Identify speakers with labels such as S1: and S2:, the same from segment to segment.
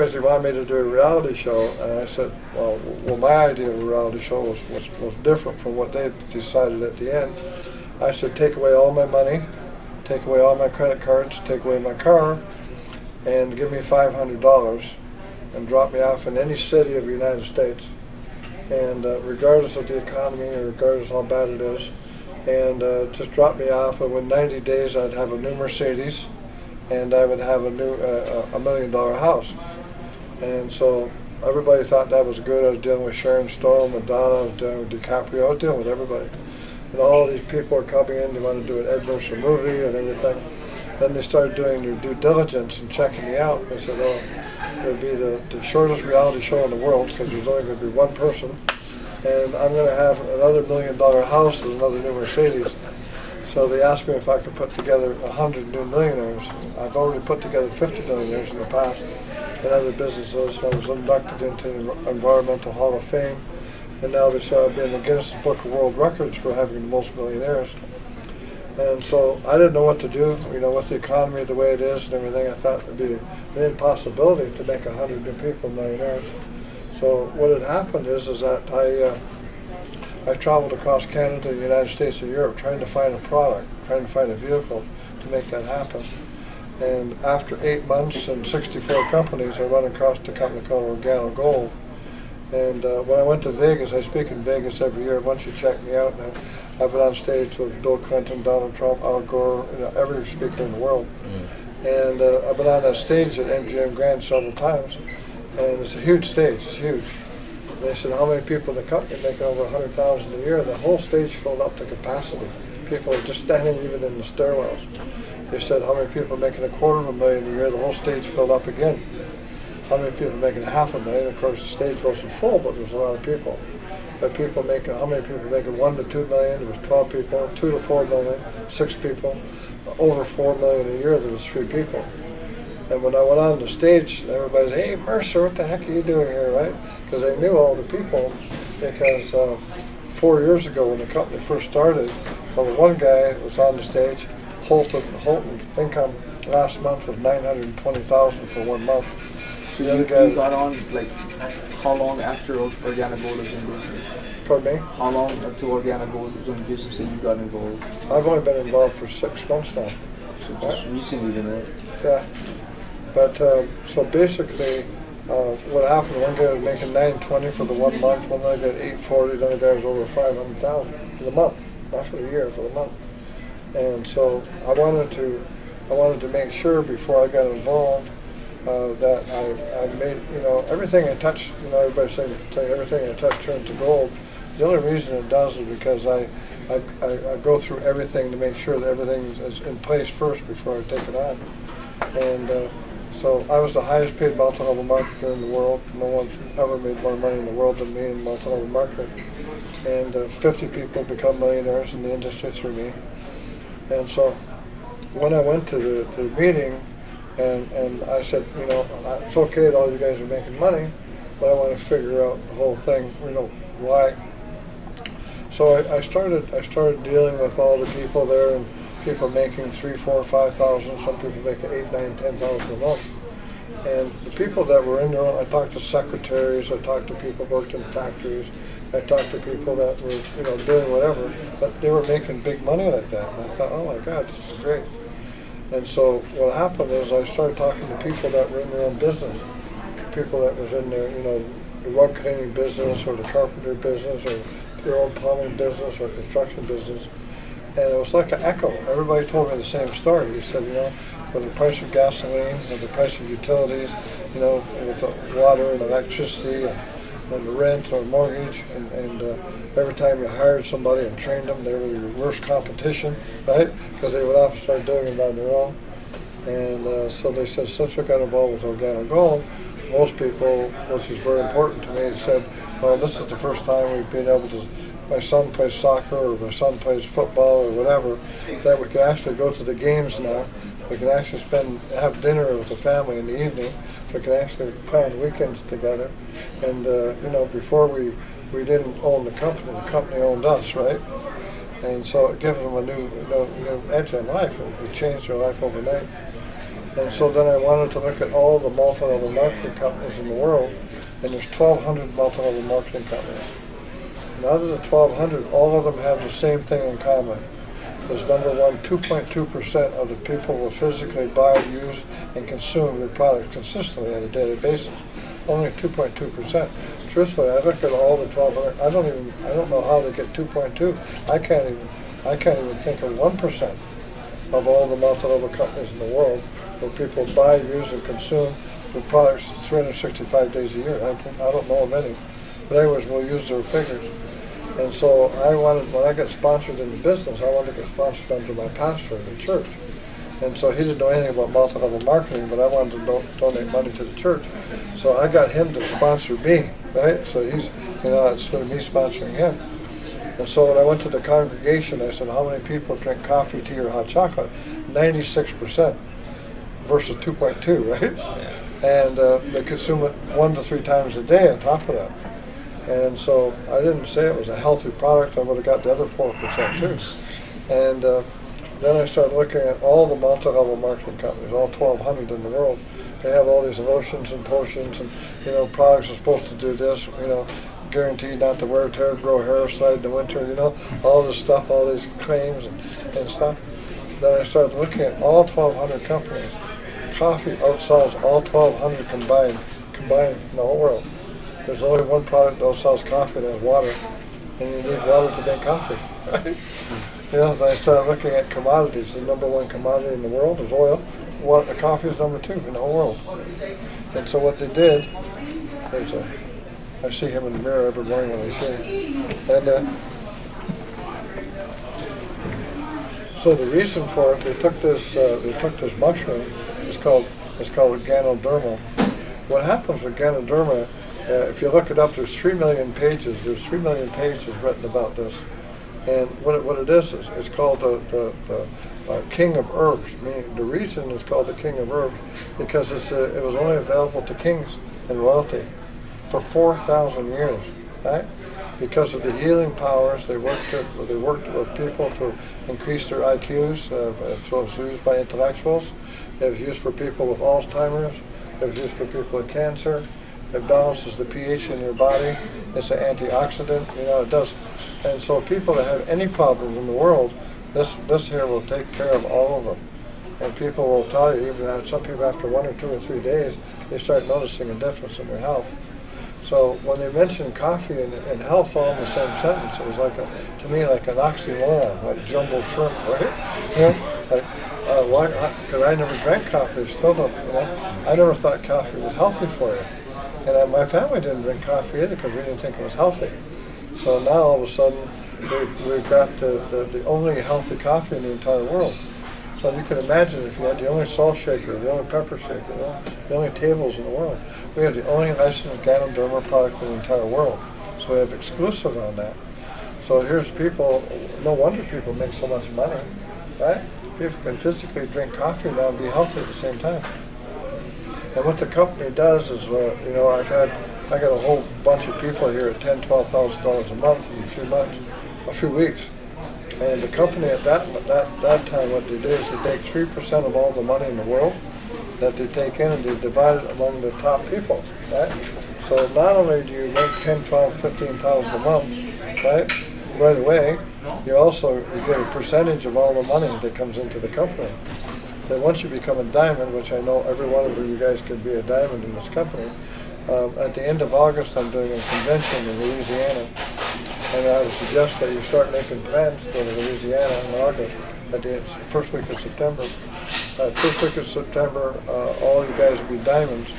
S1: because he wanted me to do a reality show, and I said, well, my idea of a reality show was different from what they decided at the end. I said, take away all my money, take away all my credit cards, take away my car, and give me $500 and drop me off in any city of the United States, and regardless of the economy or regardless how bad it is, and just drop me off, and within 90 days I'd have a new Mercedes, and I would have a new $1 million house. And so everybody thought that was good. I was dealing with Sharon Stone, Madonna, I was dealing with DiCaprio, I was dealing with everybody. And all these people are coming in, they want to do an Ed Mercer movie and everything. Then they started doing their due diligence and checking me out. They said, oh, it would be the shortest reality show in the world because there's only going to be one person. And I'm going to have another $1 million house and another new Mercedes. So they asked me if I could put together 100 new millionaires. I've already put together 50 millionaires in the past in other businesses. So I was inducted into the Environmental Hall of Fame. And now they say I've been in the Guinness Book of World Records for having the most millionaires. And so I didn't know what to do, with the economy the way it is and everything. I thought it would be an impossibility to make 100 new people millionaires. So what had happened is that I traveled across Canada, the United States, and Europe trying to find a product, trying to find a vehicle to make that happen. And after 8 months and 64 companies, I run across a company called Organo Gold. And when I went to Vegas, I speak in Vegas every year. Once you check me out, and I've been on stage with Bill Clinton, Donald Trump, Al Gore, every speaker in the world. And I've been on that stage at MGM Grand several times, and it's a huge stage. It's huge. And they said, how many people in the company make over 100,000 a year? The whole stage filled up to capacity. People were just standing even in the stairwells. They said, how many people making $250,000 a year? The whole stage filled up again. How many people making $500,000? Of course, the stage wasn't full, but there was a lot of people. But how many people making $1 to $2 million? There was 12 people. 2 to 4 million, 6 people. Over 4 million a year, there was 3 people. And when I went on the stage, everybody said, hey, Mercer, what the heck are you doing here, right? Because they knew all the people. Because 4 years ago, when the company first started, one guy was on the stage. Holton's income last month was $920,000 for 1 month.
S2: So you got on, how long after Organo Gold was in business?
S1: Pardon me?
S2: How long until Organo Gold was in business that you got involved?
S1: I've only been involved for 6 months now.
S2: So just recently then, right?
S1: Yeah. But, so basically, what happened, one guy was making $920 for the 1 month, one guy got $840, the other guy was over $500,000 for the month, not for the year, for the month. And so I wanted to make sure before I got involved that I made, everything I touched, everybody say everything I touch turns to gold. The only reason it does is because I go through everything to make sure that everything is in place first before I take it on. And so I was the highest paid multi-level marketer in the world. No one's ever made more money in the world than me in multi-level marketing. And 50 people become millionaires in the industry through me. And so when I went to the meeting, and I said, it's okay that all you guys are making money, but I want to figure out the whole thing, why. So I started dealing with all the people there, and people making 3, 4, 5,000. Some people making 8, 9, 10,000 a month. And the people that were in there, I talked to secretaries, I talked to people who worked in factories, I talked to people that were, doing whatever, but they were making big money like that. And I thought, oh my God, this is great. And so what happened is I started talking to people that were in their own business, people that was in their, the rug cleaning business or the carpenter business or their own plumbing business or construction business. And it was like an echo. Everybody told me the same story. They said, with the price of gasoline, with the price of utilities, with the water and electricity and the rent or mortgage, and every time you hired somebody and trained them, they were your worst competition, right? Because they would off and start doing it on their own. And so they said, since we got involved with Organo Gold, most people, which is very important to me, said, well, this is the first time we've been able to, my son plays soccer or my son plays football or whatever, that we can actually go to the games now. We can actually have dinner with the family in the evening. We can actually plan weekends together. And, before we didn't own the company owned us, right? And so it gives them a new edge in life. It changed their life overnight. And so then I wanted to look at all the multi-level marketing companies in the world, and there's 1,200 multi-level marketing companies. And out of the 1,200, all of them have the same thing in common. There's number one, 2.2% of the people will physically buy, use, and consume the product consistently on a daily basis. Only 2.2%. Truthfully, I look at all the 1,200. I don't know how they get 2.2. I can't even think of 1% of all the multi-level companies in the world where people buy, use, and consume the products 365 days a year. I don't know of any. But anyways, we'll use their figures. And so I wanted, when I got sponsored in the business, I wanted to get sponsored under my pastor in the church. And so he didn't know anything about multi-level marketing, but I wanted to donate money to the church. So I got him to sponsor me, right? So he's, instead of me sponsoring him. And so when I went to the congregation, I said, how many people drink coffee, tea, or hot chocolate? 96% versus 2.2, right? And they consume it 1 to 3 times a day on top of that. And so I didn't say it was a healthy product. I would have got the other 4% too. And then I started looking at all the multi-level marketing companies, all 1,200 in the world. They have all these lotions and potions and, products are supposed to do this, guaranteed not to wear, tear, grow hair, slide in the winter, all this stuff, all these claims and stuff. Then I started looking at all 1,200 companies. Coffee outsells all 1,200 combined in the whole world. There's only one product that outsells coffee, and that's water. And you need water to make coffee, right? Then I started looking at commodities. The number one commodity in the world is oil. Coffee is number 2 in the whole world. And so what they did, I see him in the mirror every morning when I shave. And so the reason for it, they took this mushroom. It's called Organo. What happens with Ganoderma? If you look it up, there's 3 million pages. There's 3 million pages written about this. And what it is it's called the king of herbs. Meaning the reason it's called the king of herbs because it was only available to kings and royalty for 4,000 years, right? Because of the healing powers, they worked with people to increase their IQs. So it's used by intellectuals. It was used for people with Alzheimer's. It was used for people with cancer. It balances the pH in your body. It's an antioxidant. It does. And so people that have any problems in the world, this here will take care of all of them. And people will tell you, even some people after 1 or 2 or 3 days, they start noticing a difference in their health. So when they mentioned coffee and health all in the same sentence, it was to me like an oxymoron, like jumbo shrimp, right? Because I never drank coffee, still don't, I never thought coffee was healthy for you. And my family didn't drink coffee either because we didn't think it was healthy. So now all of a sudden, we've got the only healthy coffee in the entire world. So you can imagine if you had the only salt shaker, the only pepper shaker, the only tables in the world. We have the only licensed Ganoderma product in the entire world. So we have exclusive on that. So here's people, no wonder people make so much money, right? People can physically drink coffee now and be healthy at the same time. And what the company does is, I got a whole bunch of people here at $10,000, $12,000 a month in a few weeks. And the company at that time, what they do is they take 3% of all the money in the world that they take in and they divide it among the top people, right? So not only do you make $10,000, $12,000, $15,000 a month, right away, you get a percentage of all the money that comes into the company. Then once you become a diamond, which I know every one of you guys can be a diamond in this company, at the end of August I'm doing a convention in Louisiana, and I would suggest that you start making plans to go to Louisiana in August, at the first week of September. First week of September, all you guys will be diamonds.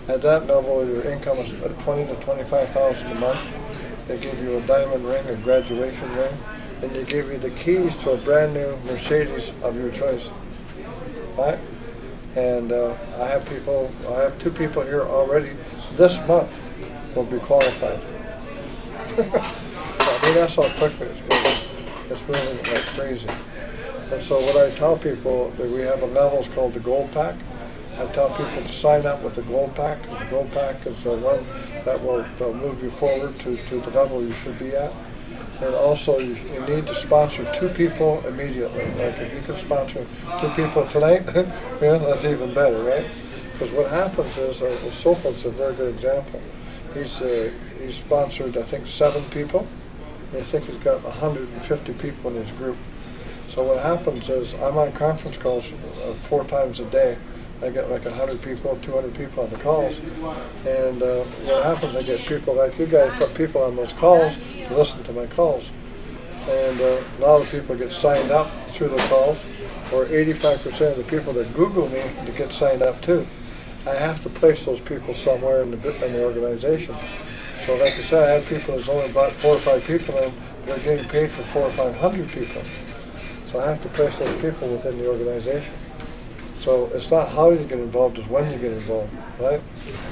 S1: At that level, your income is $20,000 to $25,000 a month. They give you a diamond ring, a graduation ring, and they give you the keys to a brand new Mercedes of your choice. Right? And I have 2 people here already this month will be qualified. That's how quickly it's moving like crazy. And so what I tell people, that we have a level called the Gold Pack. I tell people to sign up with the Gold Pack, because the Gold Pack is the one that will move you forward to the level you should be at. And also, you need to sponsor 2 people immediately. Like if you can sponsor 2 people tonight, that's even better, right? Because what happens is, Sopel's a very good example. He's sponsored, I think, 7 people. And I think he's got 150 people in his group. So what happens is, I'm on conference calls 4 times a day. I get like 100 people, 200 people on the calls. And what happens, I get people like you guys put people on those calls to listen to my calls. And a lot of people get signed up through the calls, or 85% of the people that Google me to get signed up too. I have to place those people somewhere in the organization. So like I said, I had people that's only brought 4 or 5 people in, they're getting paid for 400 or 500 people. So I have to place those people within the organization. So it's not how you get involved, it's when you get involved, right?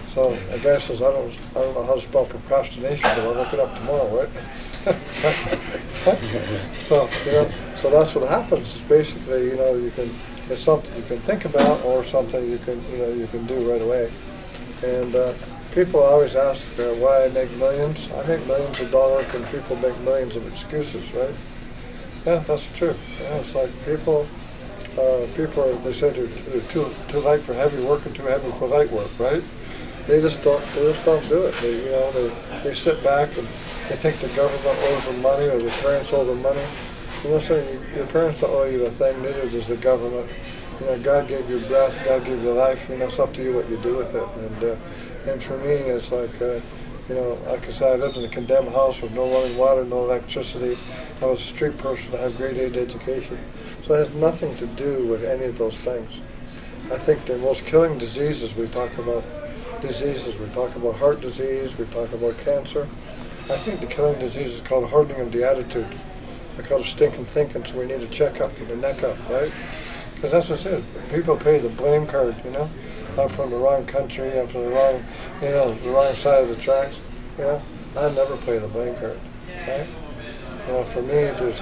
S1: So a guy says, I don't know how to spell procrastination, but I'll look it up tomorrow, right? So that's what happens. It's basically, it's something you can think about, or something you can do right away. And people always ask why I make millions. I make millions of dollars when people make millions of excuses, right? Yeah, that's true. Yeah, it's like people they say they're too light for heavy work and too heavy for light work, right? They just don't do it. They sit back and they think the government owes them money, or their parents owe them money. So your parents don't owe you a thing, neither does the government. God gave you breath, God gave you life. It's up to you what you do with it. And for me, it's like, like I said, I lived in a condemned house with no running water, no electricity. I was a street person. I have grade 8 education. So it has nothing to do with any of those things. I think the most killing diseases, we talk about heart disease, we talk about cancer. I think the killing disease is called hardening of the attitudes. I call it stinking thinking, so we need a checkup from the neck up, right? Because that's what I said. People pay the blame card, I'm from the wrong country, I'm from the wrong, the wrong side of the tracks, I never play the blame card, right? For me, there's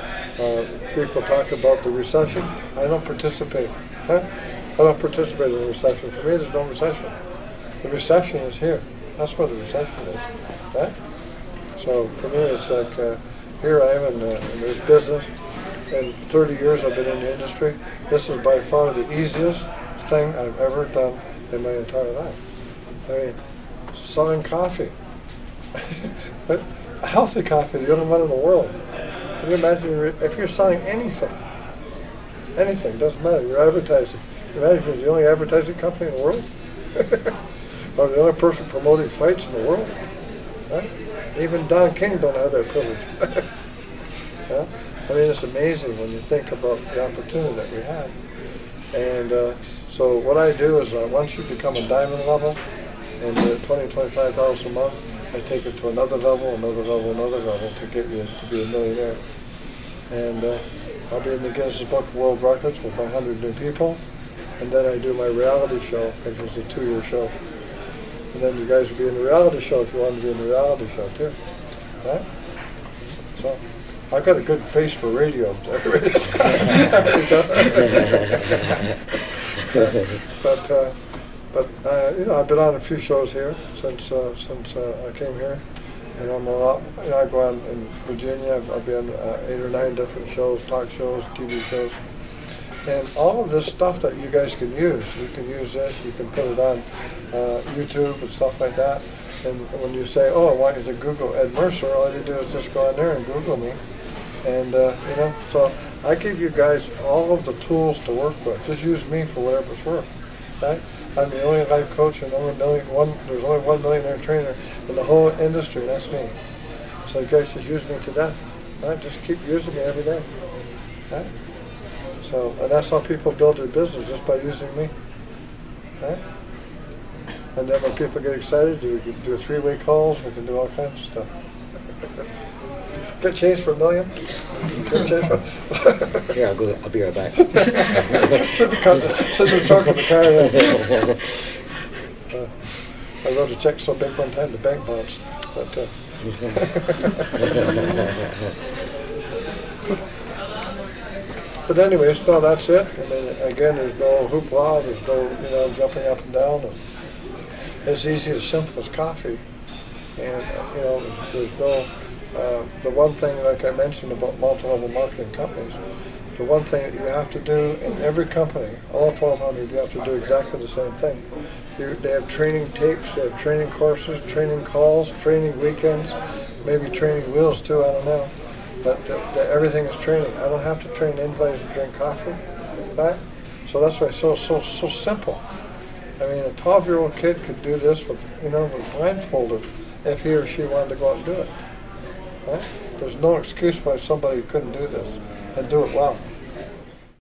S1: people talk about the recession. I don't participate. I don't participate in the recession. For me, there's no recession. The recession is here. That's where the recession is, right? So for me, it's like here I am in this business. In 30 years I've been in the industry. This is by far the easiest thing I've ever done in my entire life. I mean, selling coffee. Healthy coffee, the only one in the world. Can you imagine if you're selling anything, doesn't matter, you're advertising. Can you imagine if you're the only advertising company in the world? Or the only person promoting fights in the world? Right? Even Don King don't have that privilege. Yeah? I mean, it's amazing when you think about the opportunity that we have. And so what I do is once you become a diamond level, and $20,000-25,000 a month, I take it to another level to get you to be a millionaire. And I'll be in the Guinness Book of World Records with my 100 new people. And then I do my reality show, which is a 2-year show. And then you guys will be in the reality show if you want to be in the reality show too. Right? So I've got a good face for radio. But I've been on a few shows here since I came here, and I'm a lot. I go on in Virginia. I've been 8 or 9 different shows, talk shows, TV shows, and all of this stuff that you guys can use. You can use this. You can put it on YouTube and stuff like that. And when you say, "Oh, I want you to Google Ed Mercer," all you do is just go on there and Google me, and So I give you guys all of the tools to work with. Just use me for whatever it's worth. Right? I'm the only life coach and there's only one millionaire trainer in the whole industry, and that's me. So you guys just use me to death. Right? Just keep using me every day. Right? So, and that's how people build their business, just by using me. Right? And then when people get excited, we can do 3-way calls, we can do all kinds of stuff. Get changed for $1 million?
S3: Here, I'll be right back.
S1: Sit in the trunk of the car. I wrote a check so big one time the bank bounced. But anyways, no, that's it. I mean, again, there's no hoopla, there's no jumping up and down. It's easy as simple as coffee, and there's no The one thing, like I mentioned about multi-level marketing companies, the one thing that you have to do in every company, all 1,200, you have to do exactly the same thing. They have training tapes, they have training courses, training calls, training weekends, maybe training wheels too, I don't know. But everything is training. I don't have to train anybody to drink coffee, right? So that's why it's so simple. I mean, a 12-year-old kid could do this with blindfolded if he or she wanted to go out and do it. Right? There's no excuse why somebody couldn't do this and do it well.